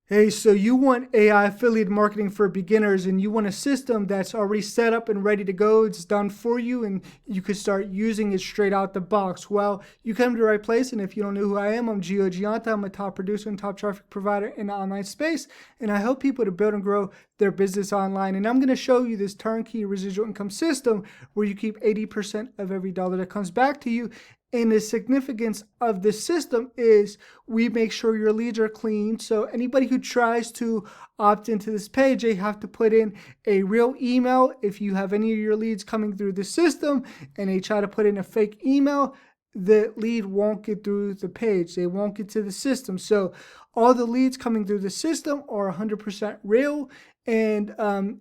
Hey, so you want AI affiliate marketing for beginners and you want a system that's already set up and ready to go. It's done for you and you could start using it straight out the box. Well, you come to the right place. And if you don't know who I am, I'm Gio Gianta. I'm a top producer and top traffic provider in the online space. And I help people to build and grow their business online. And I'm going to show you this turnkey residual income system where you keep 80% of every dollar that comes back to you. And the significance of this system is we make sure your leads are clean. So anybody who tries to opt into this page, they have to put in a real email. If you have any of your leads coming through the system and they try to put in a fake email, the lead won't get through the page. They won't get to the system. So all the leads coming through the system are 100% real. And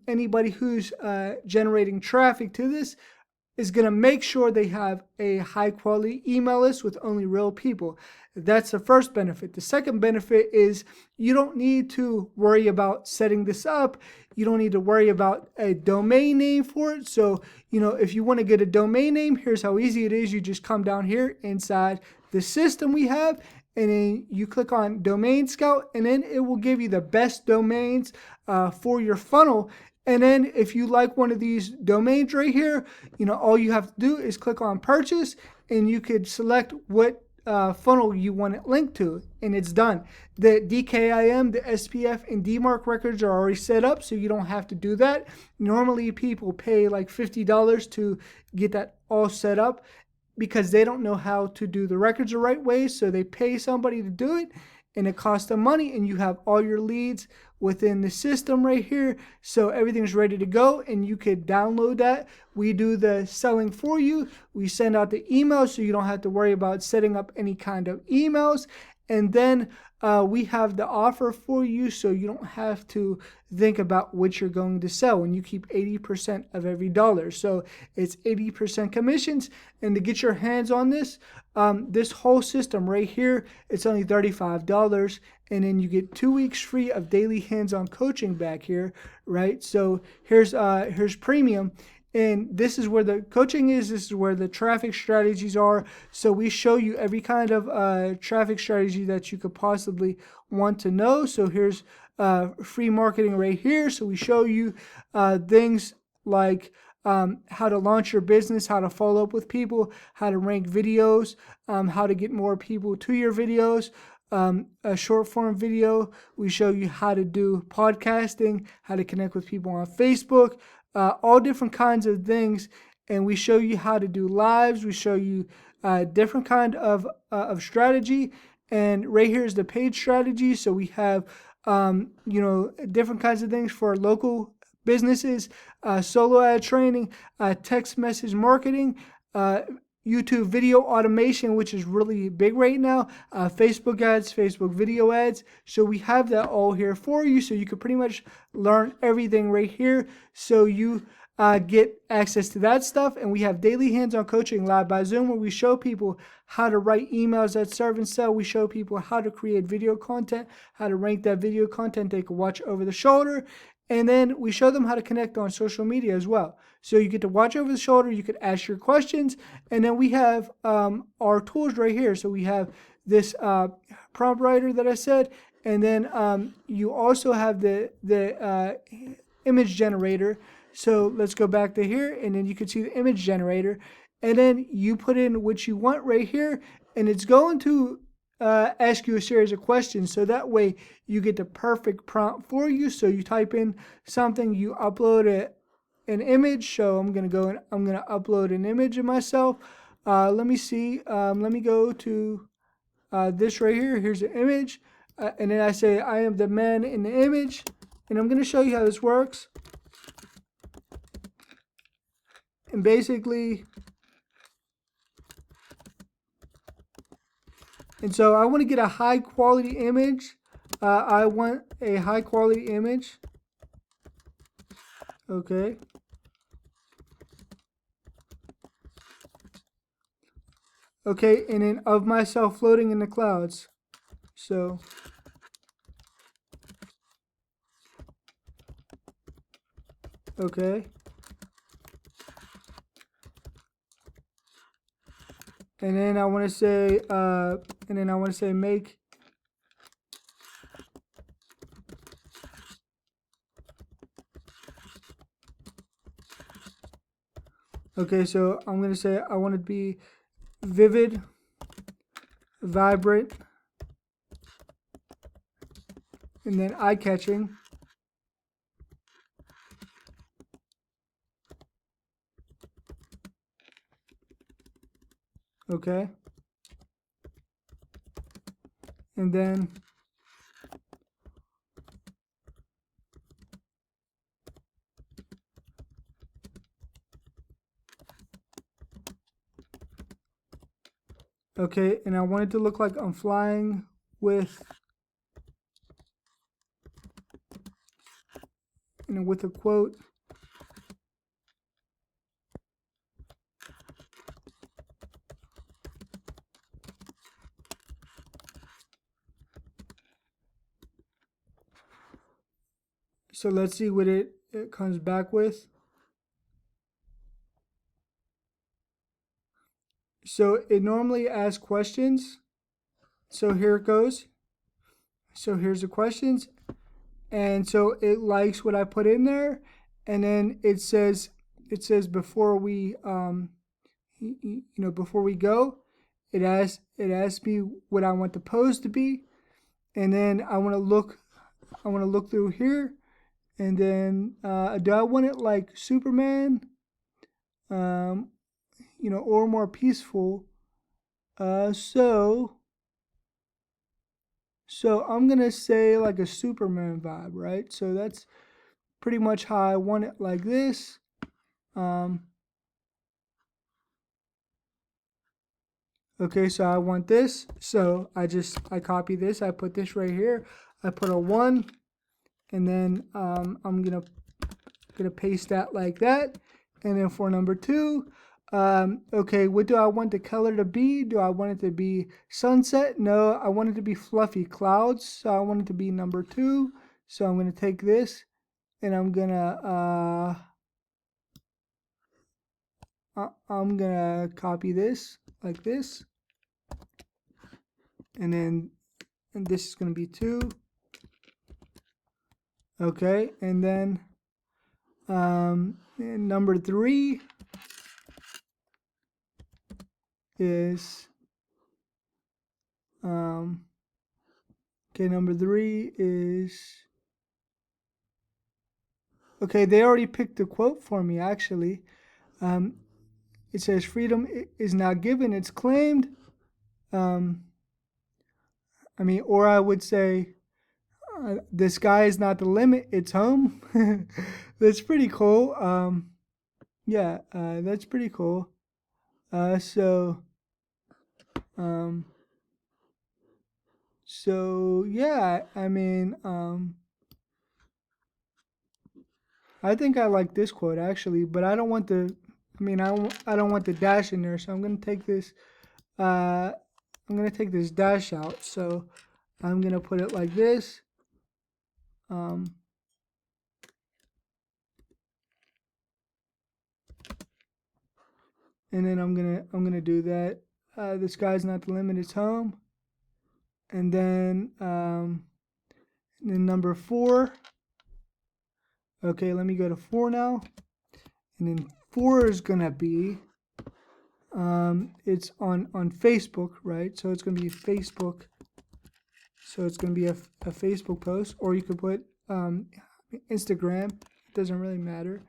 anybody who's generating traffic to this is going to make sure they have a high quality email list with only real people. That's the first benefit. The second benefit is you don't need to worry about setting this up. You don't need to worry about a domain name for it. So, if you want to get a domain name, here's how easy it is. You just come down here inside the system we have, and then you click on Domain Scout, and then it will give you the best domains for your funnel. And then if you like one of these domains right here, all you have to do is click on purchase and you could select what funnel you want it linked to, and it's done. The DKIM, the SPF, and DMARC records are already set up, so you don't have to do that. Normally people pay like $50 to get that all set up because they don't know how to do the records the right way, so they pay somebody to do it and it costs them money, and you have all your leads within the system right here. So everything's ready to go and you could download that. We do the selling for you. We send out the emails so you don't have to worry about setting up any kind of emails. And then we have the offer for you so you don't have to think about what you're going to sell, and you keep 80% of every dollar. So it's 80% commissions. And to get your hands on this, this whole system right here, it's only $35. And then you get 2 weeks free of daily hands-on coaching back here, right? So here's premium. And this is where the coaching is. This is where the traffic strategies are. So we show you every kind of traffic strategy that you could possibly want to know. So here's free marketing right here. So we show you things like how to launch your business, how to follow up with people, how to rank videos, how to get more people to your videos. A short form video. We show you how to do podcasting, how to connect with people on Facebook, all different kinds of things. And we show you how to do lives. We show you different kind of strategy. And right here is the paid strategy. So we have, different kinds of things for local businesses, solo ad training, text message marketing, YouTube video automation, which is really big right now, Facebook ads, Facebook video ads. So we have that all here for you. So you can pretty much learn everything right here. So you get access to that stuff. And we have daily hands-on coaching live by Zoom where we show people how to write emails that serve and sell. We show people how to create video content, how to rank that video content they can watch over the shoulder. And then we show them how to connect on social media as well. So you get to watch over the shoulder, you could ask your questions, and then we have our tools right here. So we have this prompt writer that I said, and then you also have the image generator. So let's go back to here, and then you can see the image generator. And then you put in what you want right here, and it's going to ask you a series of questions, so that way you get the perfect prompt for you. So you type in something, you upload an image. So I'm gonna go and I'm gonna upload an image of myself. Let me see. Let me go to this right here. Here's the image, and then I say I am the man in the image, and I'm gonna show you how this works. And basically, and so I want to get a high quality image. I want a high quality image. Okay. Okay, and then of myself floating in the clouds. So, okay. And then I want to say, make Okay, so I'm going to say I want it to be vivid, vibrant, and then eye-catching. Okay. And then okay, and I want it to look like I'm flying with with a quote. So let's see what it comes back with. So it normally asks questions. So here it goes. So here's the questions. And so it likes what I put in there. And then it says before we before we go, it asks me what I want the pose to be. And then I want to look through here. And then do I want it like Superman? Or more peaceful. So I'm gonna say like a Superman vibe, right? So that's pretty much how I want it, like this. Okay, so I want this. So I copy this. I put this right here. I put a 1, and then I'm gonna paste that like that. And then for number 2, okay, what do I want the color to be? Do I want it to be sunset? No, I want it to be fluffy clouds. So I want it to be number 2. So I'm gonna take this and I'm gonna copy this like this, and then this is gonna be 2. Okay, and then and number 3 is okay, number 3 is okay, they already picked the quote for me actually. It says freedom is not given, it's claimed. Or I would say the sky is not the limit, it's home. That's pretty cool. Yeah, that's pretty cool. So um yeah, I think I like this quote actually, but I don't want the I don't want the dash in there, so I'm gonna take this dash out. So I'm gonna put it like this. And then I'm gonna do that. The sky's not the limit, it's home. And then number 4. Okay, let me go to 4 now. And then 4 is gonna be it's on Facebook, right? So it's gonna be Facebook. So it's gonna be a Facebook post, or you could put Instagram. It doesn't really matter.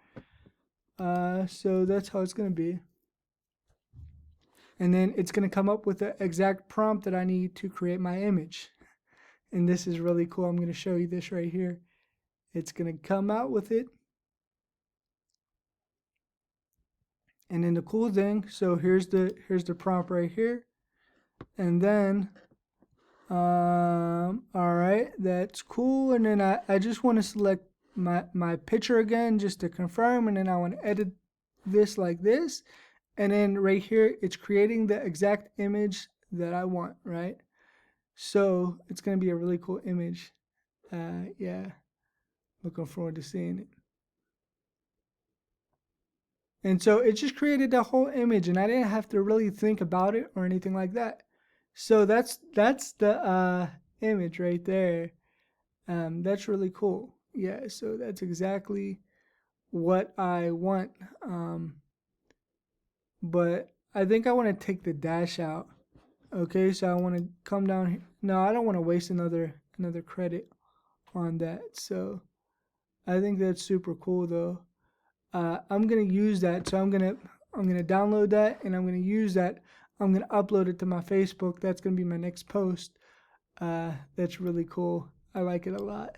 So that's how it's gonna be. And then it's gonna come up with the exact prompt that I need to create my image. And this is really cool. I'm gonna show you this right here. It's gonna come out with it. And then the cool thing, so here's the prompt right here. And then all right, that's cool. And then I just want to select my picture again just to confirm, and then I want to edit this like this. And then right here it's creating the exact image that I want, right? So it's gonna be a really cool image. Yeah, looking forward to seeing it. And so it just created the whole image, and I didn't have to really think about it or anything like that. So that's the image right there. That's really cool. Yeah, so that's exactly what I want. but I think I want to take the dash out. Okay, so I want to come down here. No, I don't want to waste another credit on that. So I think that's super cool though. I'm gonna use that. So I'm gonna download that and I'm gonna use that. I'm gonna upload it to my Facebook. That's gonna be my next post. That's really cool. I like it a lot.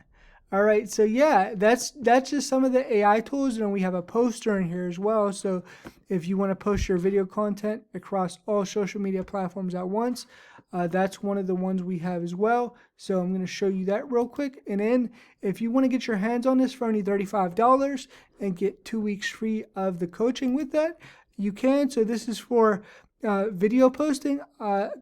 All right, so yeah, that's just some of the AI tools, and we have a poster in here as well. So if you want to post your video content across all social media platforms at once, that's one of the ones we have as well. So I'm going to show you that real quick. And then if you want to get your hands on this for only $35 and get 2 weeks free of the coaching with that, you can. So this is for video posting.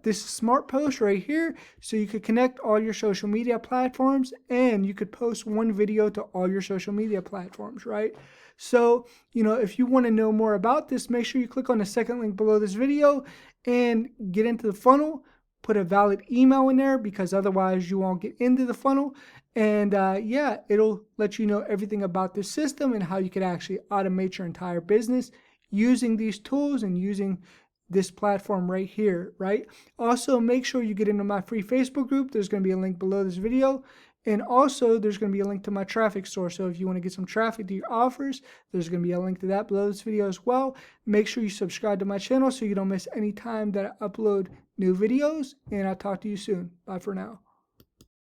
This smart post right here, so you could connect all your social media platforms and you could post one video to all your social media platforms, right? So, if you want to know more about this, make sure you click on the second link below this video and get into the funnel. Put a valid email in there, because otherwise you won't get into the funnel. And yeah, it'll let you know everything about this system and how you could actually automate your entire business using these tools and using this platform right here, right? Also, make sure you get into my free Facebook group. There's going to be a link below this video. And also, there's going to be a link to my traffic source. So if you want to get some traffic to your offers, there's going to be a link to that below this video as well. Make sure you subscribe to my channel so you don't miss any time that I upload new videos. And I'll talk to you soon. Bye for now.